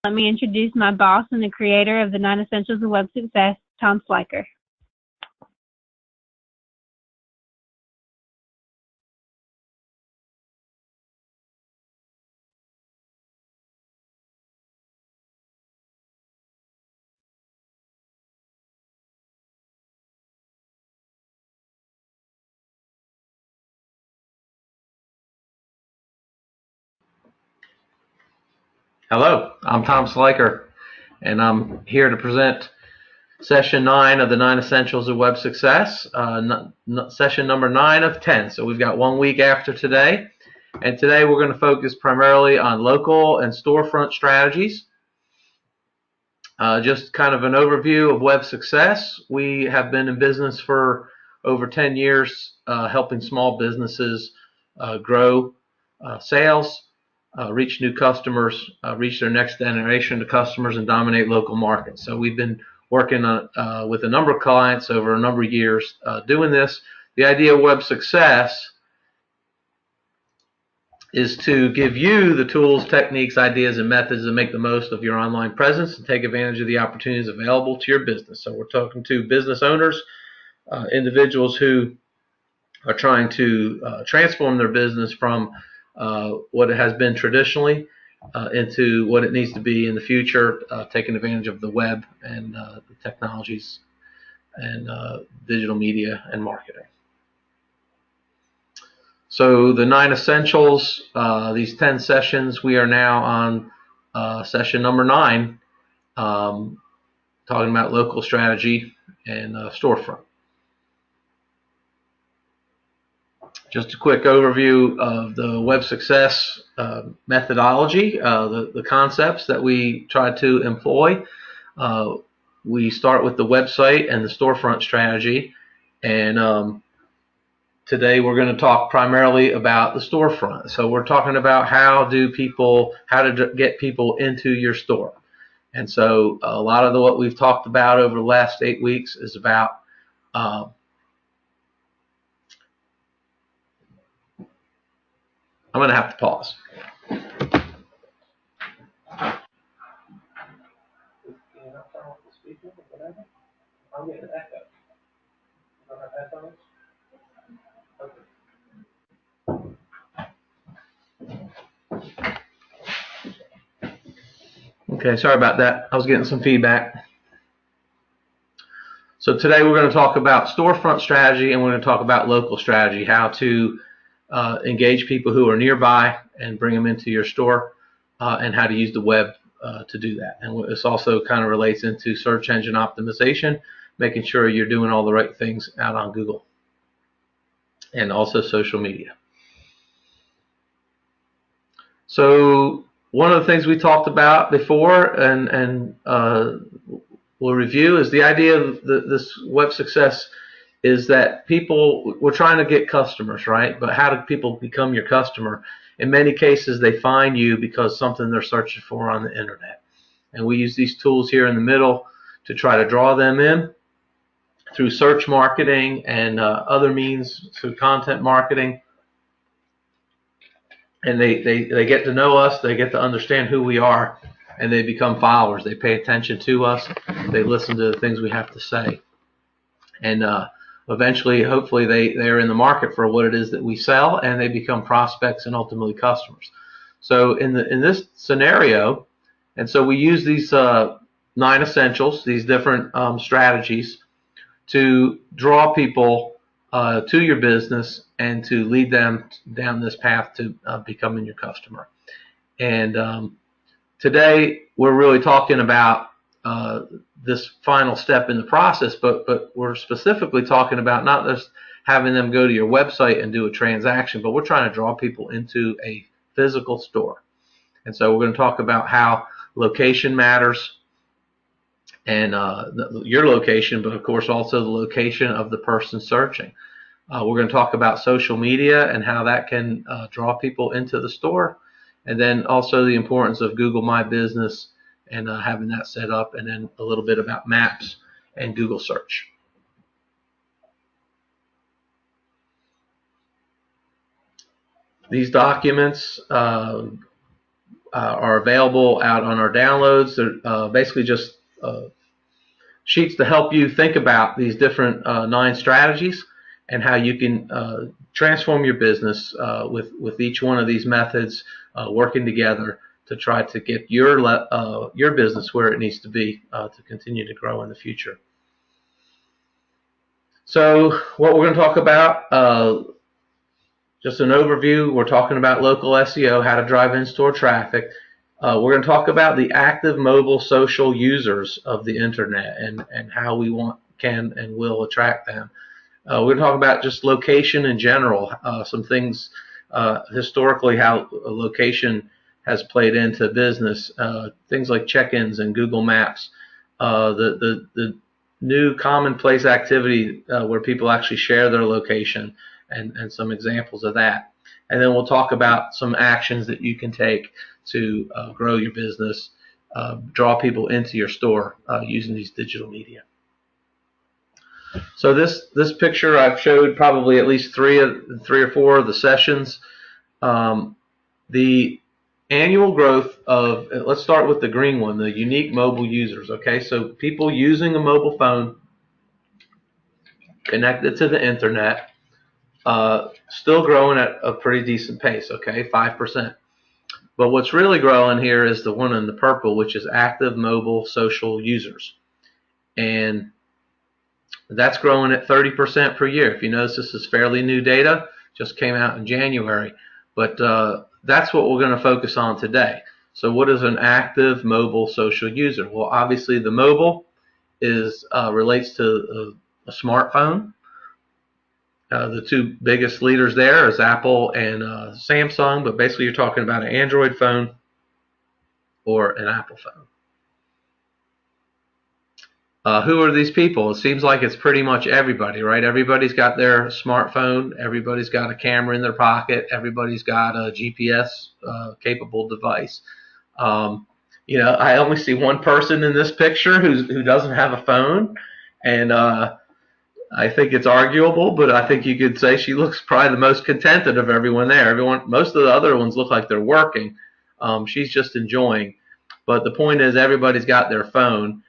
Let me introduce my boss and the creator of the 9 Essentials of Web Success, Tom Sliker. Hello, I'm Tom Sliker, and I'm here to present session 9 of the 9 Essentials of Web Success, session number 9 of 10. So we've got 1 week after today, and today we're going to focus primarily on local and storefront strategies. Just kind of an overview of Web Success. We have been in business for over 10 years, helping small businesses grow sales, reach new customers, reach their next generation of customers, and dominate local markets. So we've been working with a number of clients over a number of years doing this. The idea of Web Success is to give you the tools, techniques, ideas, and methods to make the most of your online presence and take advantage of the opportunities available to your business. So we're talking to business owners, individuals who are trying to transform their business from what it has been traditionally into what it needs to be in the future, taking advantage of the web and the technologies and digital media and marketing. So the 9 essentials, these 10 sessions, we are now on session number 9, talking about local strategy and storefront. Just a quick overview of the Web Success methodology, the concepts that we try to employ. We start with the website and the storefront strategy, and today we're going to talk primarily about the storefront. So we're talking about how to get people into your store. And so a lot of what we've talked about over the last 8 weeks is about I'm going to have to pause. Okay, sorry about that. I was getting some feedback. So today we're going to talk about storefront strategy, and we're going to talk about local strategy, how to engage people who are nearby and bring them into your store, and how to use the web to do that. And this also kind of relates into search engine optimization, making sure you're doing all the right things out on Google, and also social media. So one of the things we talked about before and we'll review is the idea of this Web Success is that we're trying to get customers, right? But how do people become your customer? In many cases, they find you because something they're searching for on the internet. And we use these tools here in the middle to try to draw them in through search marketing and other means, through content marketing. And they get to know us, they get to understand who we are, and they become followers. They pay attention to us, they listen to the things we have to say. And eventually, hopefully, they're in the market for what it is that we sell, and they become prospects and ultimately customers. So in this scenario, and so we use these 9 essentials, these different strategies, to draw people to your business and to lead them down this path to becoming your customer. And today we're really talking about this final step in the process, but we're specifically talking about not just having them go to your website and do a transaction, but we're trying to draw people into a physical store. And so we're going to talk about how location matters, and your location, but of course also the location of the person searching. We're going to talk about social media and how that can draw people into the store, and then also the importance of Google My Business and having that set up, and then a little bit about maps and Google search. These documents are available out on our downloads. They're basically just sheets to help you think about these different 9 strategies and how you can transform your business with each one of these methods working together to try to get your business where it needs to be to continue to grow in the future. So what we're going to talk about, just an overview. We're talking about local SEO, how to drive in-store traffic. We're going to talk about the active mobile social users of the internet and how we can and will attract them. We're going to talk about just location in general, some things historically, how a location has played into business, things like check-ins and Google Maps, the new commonplace activity where people actually share their location, and some examples of that. And then we'll talk about some actions that you can take to grow your business, draw people into your store using these digital media. So this picture I've showed probably at least three or four of the sessions. The annual growth of, let's start with the green one, the unique mobile users. Okay, so people using a mobile phone connected to the internet, still growing at a pretty decent pace. Okay, 5%. But what's really growing here is the one in the purple, which is active mobile social users, and that's growing at 30% per year. If you notice, this is fairly new data, just came out in January, but that's what we're going to focus on today. So what is an active mobile social user? Well, obviously the mobile is relates to a smartphone. The two biggest leaders there is Apple and Samsung, but basically you're talking about an Android phone or an Apple phone. Who are these people? It seems like it's pretty much everybody, right? Everybody's got their smartphone. Everybody's got a camera in their pocket. Everybody's got a GPS capable device. You know, I only see one person in this picture who doesn't have a phone, and I think it's arguable, but I think you could say she looks probably the most contented of everyone there. Most of the other ones look like they're working. She's just enjoying. But the point is, everybody's got their phone.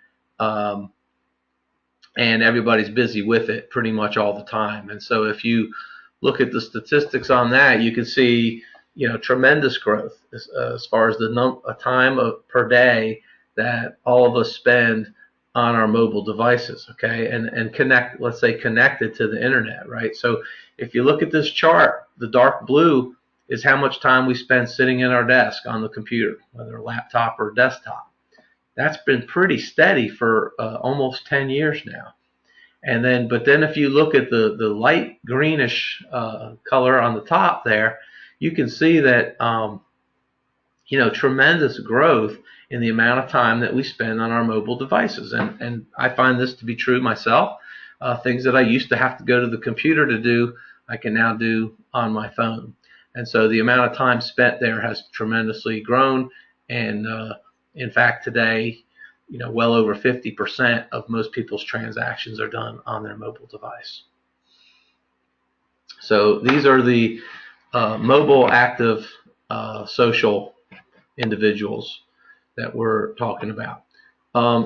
And everybody's busy with it pretty much all the time. And so if you look at the statistics on that, you can see, you know, tremendous growth as far as the time per day that all of us spend on our mobile devices, okay, and let's say connected to the internet, right? So if you look at this chart, the dark blue is how much time we spend sitting in our desk on the computer, whether a laptop or desktop. That's been pretty steady for almost 10 years now. And then, but then if you look at the light greenish color on the top there, you can see that, you know, tremendous growth in the amount of time that we spend on our mobile devices. And I find this to be true myself. Things that I used to have to go to the computer to do, I can now do on my phone. And so the amount of time spent there has tremendously grown. And in fact, today, you know, well over 50% of most people's transactions are done on their mobile device. So these are the mobile active social individuals that we're talking about.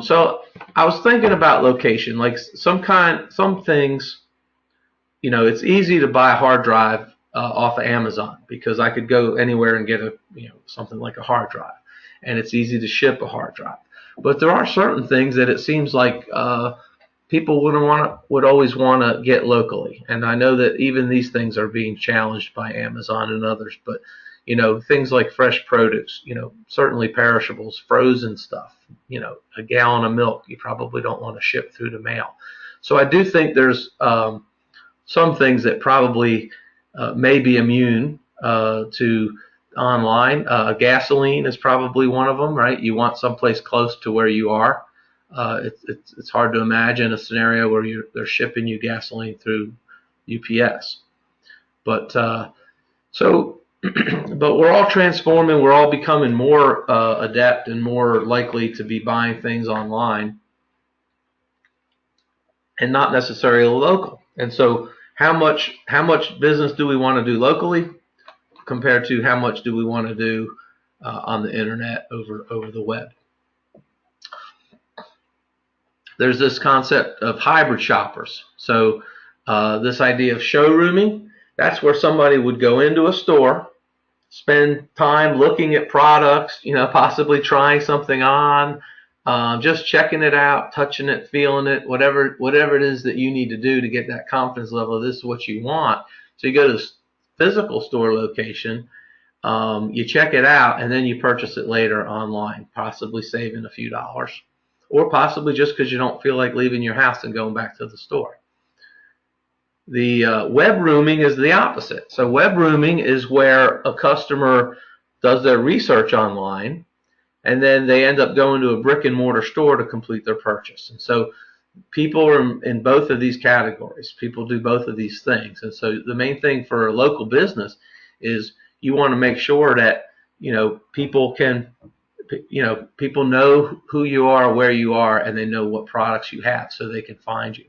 So I was thinking about location, like some things, you know, it's easy to buy a hard drive off of Amazon because I could go anywhere and get something like a hard drive, and it's easy to ship a hard drive. But there are certain things that it seems like people would always want to get locally, and I know that even these things are being challenged by Amazon and others. But you know, things like fresh produce, you know, certainly perishables, frozen stuff, you know, a gallon of milk, you probably don't want to ship through the mail. So I do think there's some things that probably may be immune to online. Gasoline is probably one of them, right? You want someplace close to where you are. It's hard to imagine a scenario where they're shipping you gasoline through UPS. But but we're all transforming. We're all becoming more adept and more likely to be buying things online and not necessarily local. And so how much business do we want to do locally compared to how much do we want to do on the internet over the web. There's this concept of hybrid shoppers. So this idea of showrooming, that's where somebody would go into a store, spend time looking at products, possibly trying something on, just checking it out, touching it, feeling it, whatever it is that you need to do to get that confidence level. This is what you want. So you go to the physical store location, you check it out, and then you purchase it later online, possibly saving a few dollars, or possibly just because you don't feel like leaving your house and going back to the store. The web rooming is the opposite. So web rooming is where a customer does their research online, and then they end up going to a brick and mortar store to complete their purchase. And so people are in both of these categories. People do both of these things. And so the main thing for a local business is you want to make sure that people know who you are, where you are, and they know what products you have so they can find you.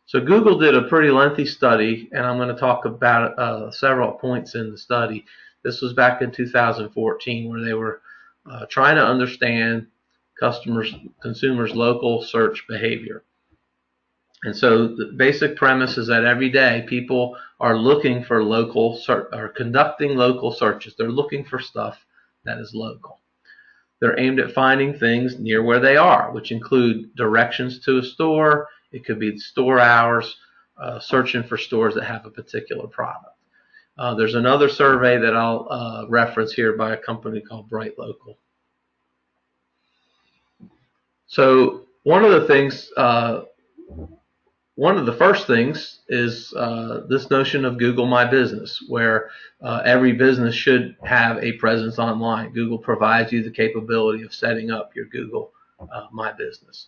So Google did a pretty lengthy study, and I'm going to talk about several points in the study. This was back in 2014, where they were trying to understand consumers' local search behavior. And so the basic premise is that every day people are looking for conducting local searches. They're looking for stuff that is local. They're aimed at finding things near where they are, which include directions to a store. It could be store hours, searching for stores that have a particular product. There's another survey that I'll reference here by a company called Bright Local. So one of the first things is this notion of Google My Business, where every business should have a presence online. Google provides you the capability of setting up your Google My Business.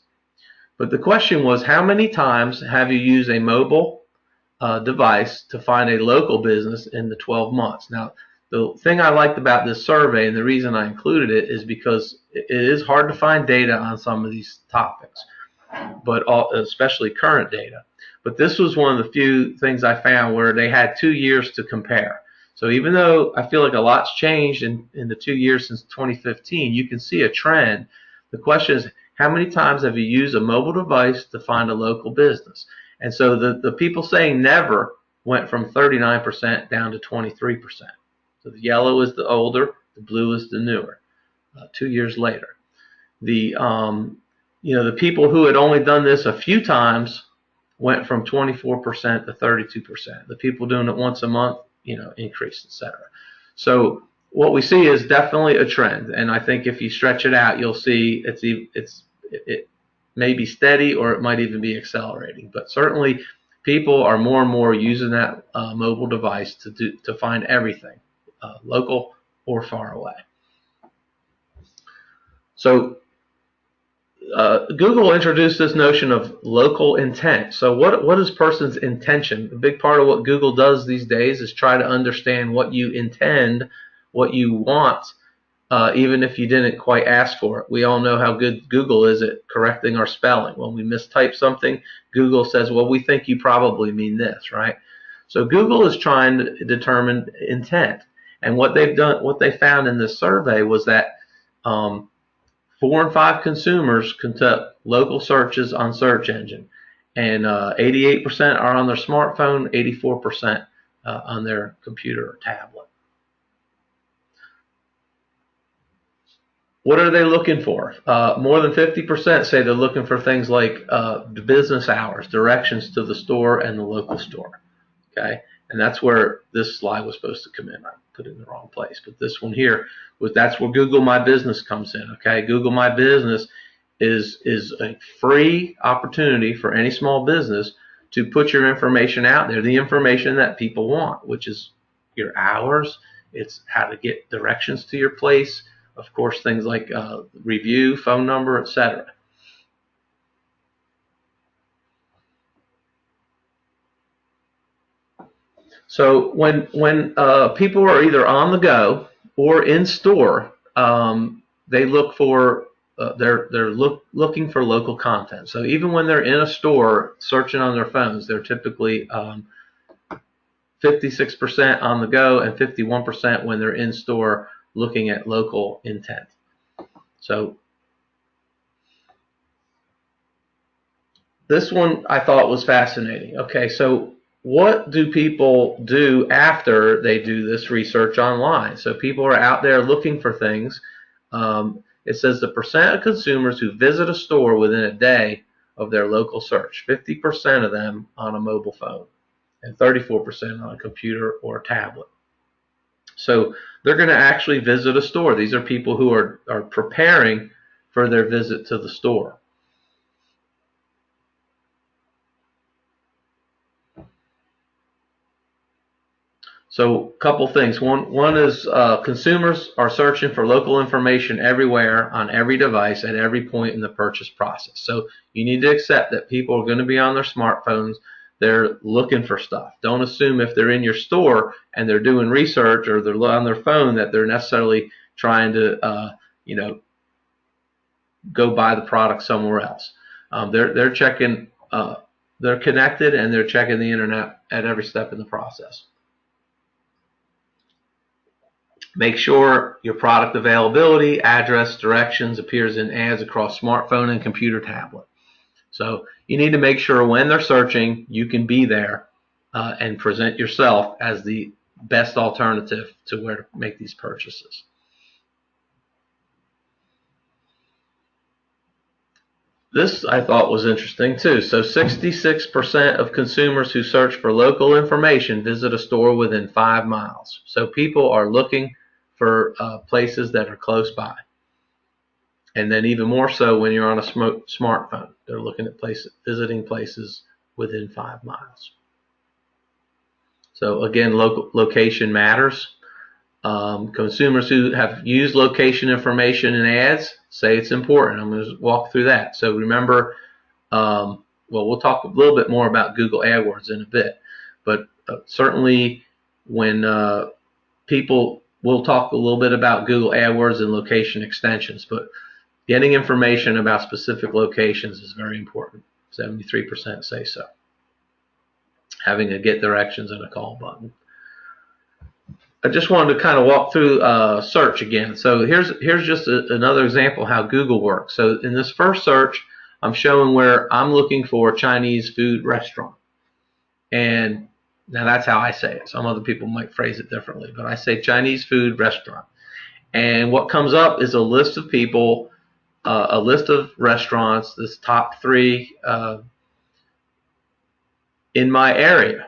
But the question was, how many times have you used a mobile device to find a local business in the 12 months? Now, the thing I liked about this survey, and the reason I included it, is because it is hard to find data on some of these topics, but especially current data. But this was one of the few things I found where they had 2 years to compare. So even though I feel like a lot's changed in the 2 years since 2015, you can see a trend. The question is, how many times have you used a mobile device to find a local business? And so the people saying never went from 39% down to 23%. So the yellow is the older, the blue is the newer. 2 years later, the people who had only done this a few times went from 24% to 32%. The people doing it once a month, increased, etc. So what we see is definitely a trend, and I think if you stretch it out, you'll see it may be steady, or it might even be accelerating. But certainly, people are more and more using that mobile device to find everything, local or far away. So Google introduced this notion of local intent. So what is a person's intention? A big part of what Google does these days is try to understand what you intend, what you want, even if you didn't quite ask for it. We all know how good Google is at correcting our spelling. When we mistype something, Google says, well, we think you probably mean this, right? So Google is trying to determine intent. And what they found in this survey was that 4 in 5 consumers conduct local searches on search engine, and 88% are on their smartphone, 84% on their computer or tablet. What are they looking for? More than 50% say they're looking for things like the business hours, directions to the store and the local store. Okay, and that's where this slide was supposed to come in. I put it in the wrong place, but this one here that's where Google My Business comes in. Okay, Google My Business is a free opportunity for any small business to put your information out there, the information that people want, which is your hours. It's how to get directions to your place. Of course, things like review, phone number, etc. So when people are either on the go or in store, they look for looking for local content. So even when they're in a store searching on their phones, they're typically 56% on the go and 51% when they're in store looking at local intent. So this one I thought was fascinating. Okay, so what do people do after they do this research online? So people are out there looking for things. It says the percent of consumers who visit a store within a day of their local search, 50% of them on a mobile phone and 34% on a computer or a tablet. So they're going to actually visit a store. These are people who are preparing for their visit to the store. So a couple things. One is consumers are searching for local information everywhere on every device at every point in the purchase process. So you need to accept that people are going to be on their smartphones. They're looking for stuff. Don't assume if they're in your store and they're doing research or they're on their phone that they're necessarily trying to go buy the product somewhere else. They're checking. They're connected and they're checking the internet at every step in the process. Make sure your product availability, address, directions appears in ads across smartphone and computer tablet. So you need to make sure when they're searching, you can be there and present yourself as the best alternative to where to make these purchases. This I thought was interesting too. So 66% of consumers who search for local information visit a store within 5 miles. So people are looking for places that are close by. And then even more so when you're on a smartphone. They're looking at visiting places within 5 miles. So again, location matters. Consumers who have used location information in ads say it's important. I'm going to walk through that. So remember, we'll talk a little bit more about Google AdWords in a bit, but certainly when we'll talk a little bit about Google AdWords and location extensions, but getting information about specific locations is very important. 73% say so. Having a get directions and a call button. I just wanted to kind of walk through search again. So here's just another example how Google works. So in this first search, I'm showing where I'm looking for Chinese food restaurant. And now that's how I say it. Some other people might phrase it differently, but I say Chinese food restaurant. And what comes up is a list of people, a list of restaurants, this top 3 in my area.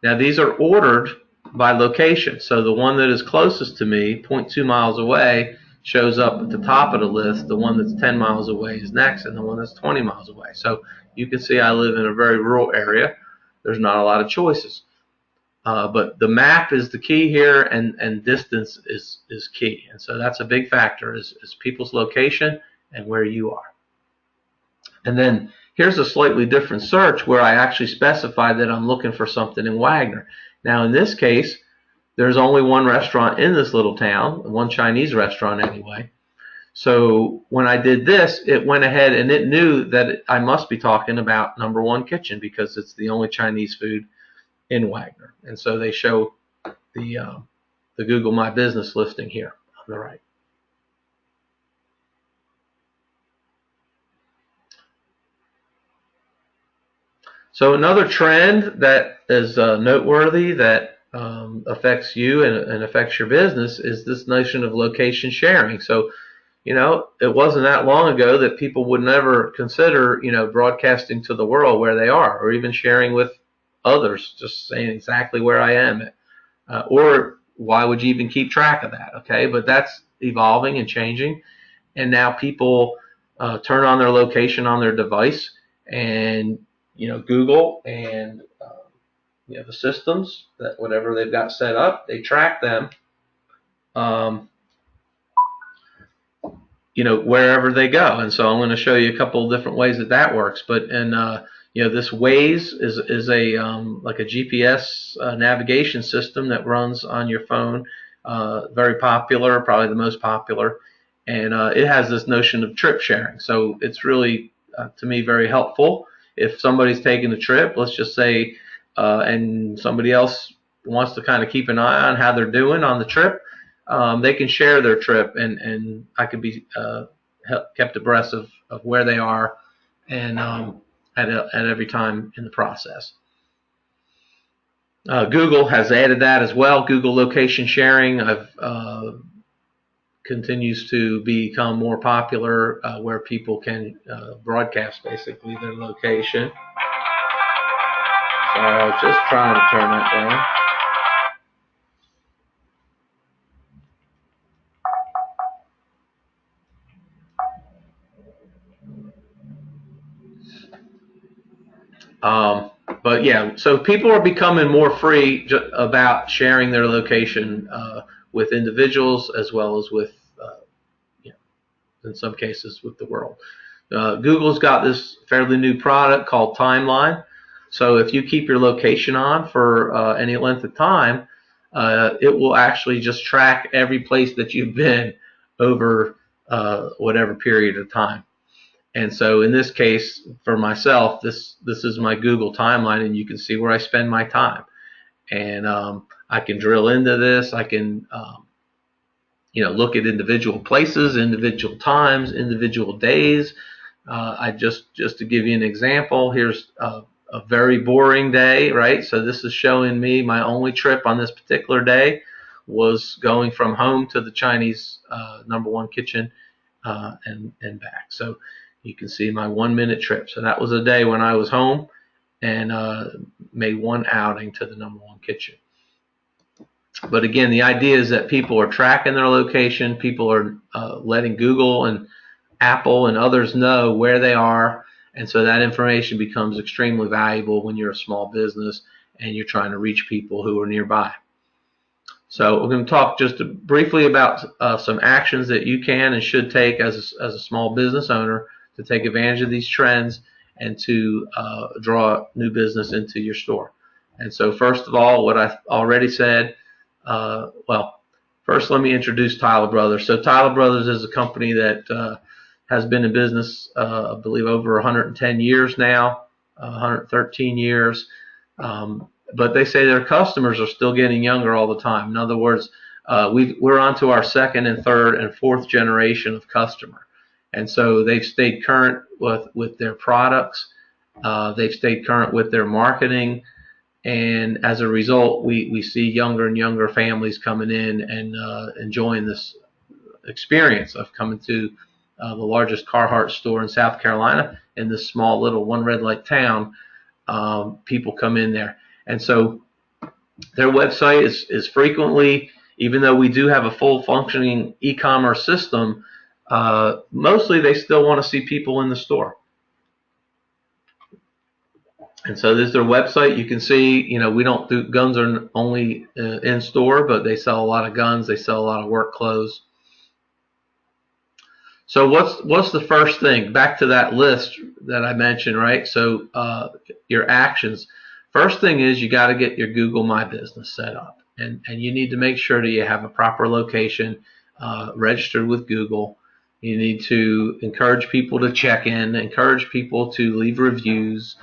Now these are ordered by location. So the one that is closest to me, 0.2 miles away, shows up at the top of the list. The one that's 10 miles away is next, and the one that's 20 miles away. So you can see I live in a very rural area. There's not a lot of choices. But the map is the key here, and distance is key. And so that's a big factor, is people's location and where you are. And then here's a slightly different search where I actually specify that I'm looking for something in Wagner. Now in this case, there's only one restaurant in this little town, one Chinese restaurant anyway. So when I did this, it went ahead and it knew that I must be talking about number 1 kitchen because it's the only Chinese food in Wagner. And so they show the Google My Business listing here on the right. So another trend that is noteworthy that affects you and affects your business is this notion of location sharing. So, it wasn't that long ago that people would never consider, broadcasting to the world where they are, or even sharing with others, just saying exactly where I am. Or why would you even keep track of that? Okay, but that's evolving and changing. And now people turn on their location on their device and Google and the systems that whatever they've got set up, they track them, wherever they go. And so I'm going to show you a couple of different ways that works. But this Waze is a like a GPS navigation system that runs on your phone. Very popular, probably the most popular, and it has this notion of trip sharing. So it's really to me very helpful. If somebody's taking a trip, let's just say, and somebody else wants to kind of keep an eye on how they're doing on the trip, they can share their trip, and I could be kept abreast of where they are, and at every time in the process. Google has added that as well. Google location sharing continues to become more popular, where people can broadcast basically their location. Sorry, I was just trying to turn that down. But yeah, so people are becoming more free about sharing their location with individuals as well as with, you know, in some cases, with the world. Google's got this fairly new product called Timeline. So if you keep your location on for any length of time, it will actually just track every place that you've been over whatever period of time. And so in this case, for myself, this is my Google timeline, and you can see where I spend my time. And I can drill into this. I can you know, look at individual places, individual times, individual days. I just to give you an example, here's a very boring day, right? So this is showing me my only trip on this particular day was going from home to the Chinese #1 kitchen and back. So you can see my 1-minute trip. So that was a day when I was home and made one outing to the #1 kitchen. But again, the idea is that people are tracking their location. People are letting Google and Apple and others know where they are. And so that information becomes extremely valuable when you're a small business and you're trying to reach people who are nearby. So we're going to talk just briefly about some actions that you can and should take as a small business owner to take advantage of these trends and to draw new business into your store. And so first of all, what I've already said, well, first let me introduce Tyler Brothers. So Tyler Brothers is a company that has been in business, I believe, over 110 years now, 113 years. But they say their customers are still getting younger all the time. In other words, we're on to our second and third and fourth generation of customer. And so they've stayed current with their products. They've stayed current with their marketing. And as a result, we see younger and younger families coming in and enjoying this experience of coming to the largest Carhartt store in South Carolina in this small little one red light town. People come in there. And so their website is frequently, even though we do have a full functioning e-commerce system, mostly they still want to see people in the store. And so this is their website. You can see, you know, we don't do guns are only in store, but they sell a lot of guns. They sell a lot of work clothes. So what's the first thing? Back to that list that I mentioned, right? So your actions. First thing is you got to get your Google My Business set up, and you need to make sure that you have a proper location registered with Google. You need to encourage people to check in, encourage people to leave reviews,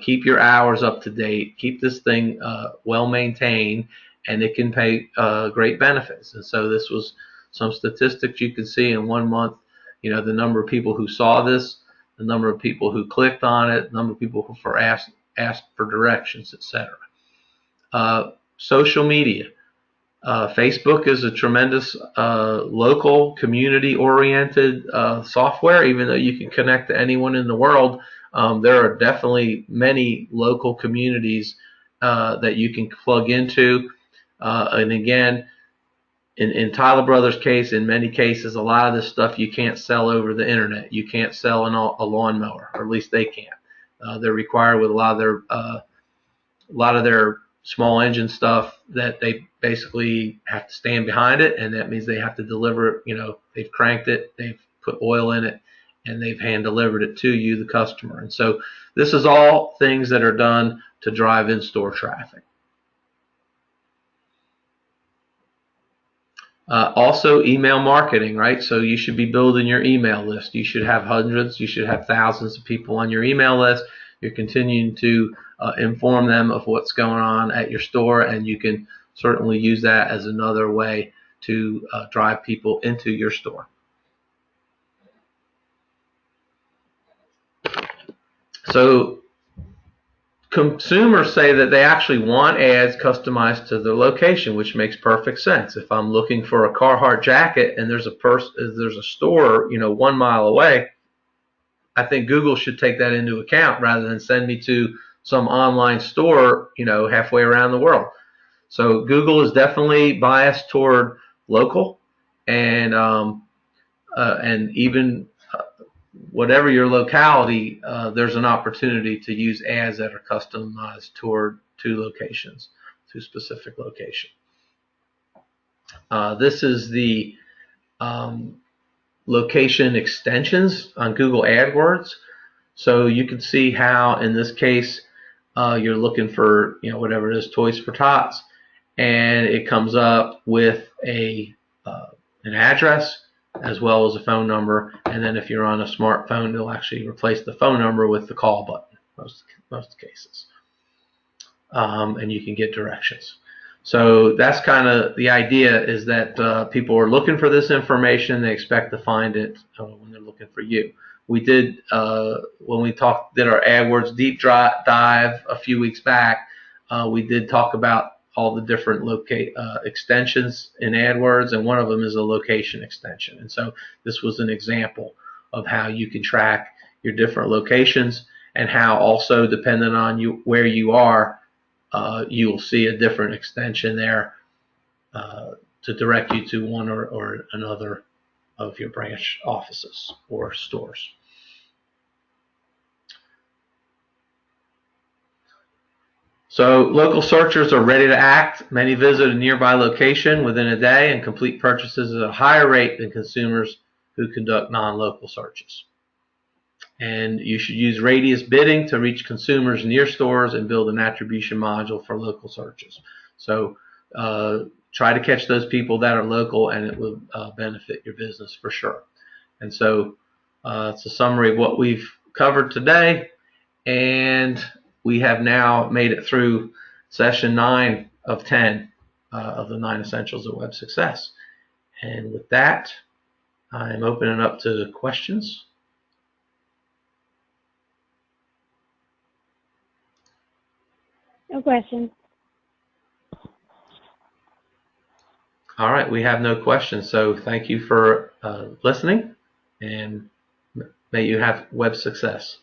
keep your hours up to date, keep this thing well maintained, and it can pay great benefits. And so this was some statistics you can see in 1 month. You know, the number of people who saw this, the number of people who clicked on it, the number of people who asked for directions, etc. Social media. Facebook is a tremendous local, community-oriented software. Even though you can connect to anyone in the world, there are definitely many local communities that you can plug into. And again, in Tyler Brothers' case, in many cases, a lot of this stuff you can't sell over the internet. You can't sell a lawnmower, or at least they can't. They're required with a lot of their small engine stuff that they basically have to stand behind it, and that means they have to deliver it. You know, they've cranked it, they've put oil in it, and they've hand delivered it to you, the customer. And so this is all things that are done to drive in-store traffic. Also, email marketing, right? So you should be building your email list. You should have hundreds, you should have thousands of people on your email list. You're continuing to inform them of what's going on at your store, and you can certainly use that as another way to drive people into your store. So consumers say that they actually want ads customized to their location, which makes perfect sense. If I'm looking for a Carhartt jacket and there's a store 1 mile away, I think Google should take that into account rather than send me to some online store halfway around the world. So Google is definitely biased toward local, and even whatever your locality, there's an opportunity to use ads that are customized toward two specific location. This is the location extensions on Google AdWords. So you can see how in this case you're looking for whatever it is, Toys for Tots, and it comes up with an address as well as a phone number, and then if you're on a smartphone, it'll actually replace the phone number with the call button most cases, and you can get directions. So that's kind of the idea, is that people are looking for this information. They expect to find it when they're looking for you. We did, when we did our AdWords deep dive a few weeks back, we did talk about all the different extensions in AdWords, and one of them is a location extension. And so this was an example of how you can track your different locations, and how also, depending on where you are, you will see a different extension there to direct you to one or another of your branch offices or stores. So local searchers are ready to act. Many visit a nearby location within a day and complete purchases at a higher rate than consumers who conduct non-local searches. And you should use radius bidding to reach consumers near stores and build an attribution module for local searches. So try to catch those people that are local, and it will benefit your business for sure. And so it's a summary of what we've covered today, and we have now made it through session 9 of 10 of the 9 Essentials of Web Success. And with that, I'm opening up to questions. No questions. All right, we have no questions. So thank you for listening, and may you have web success.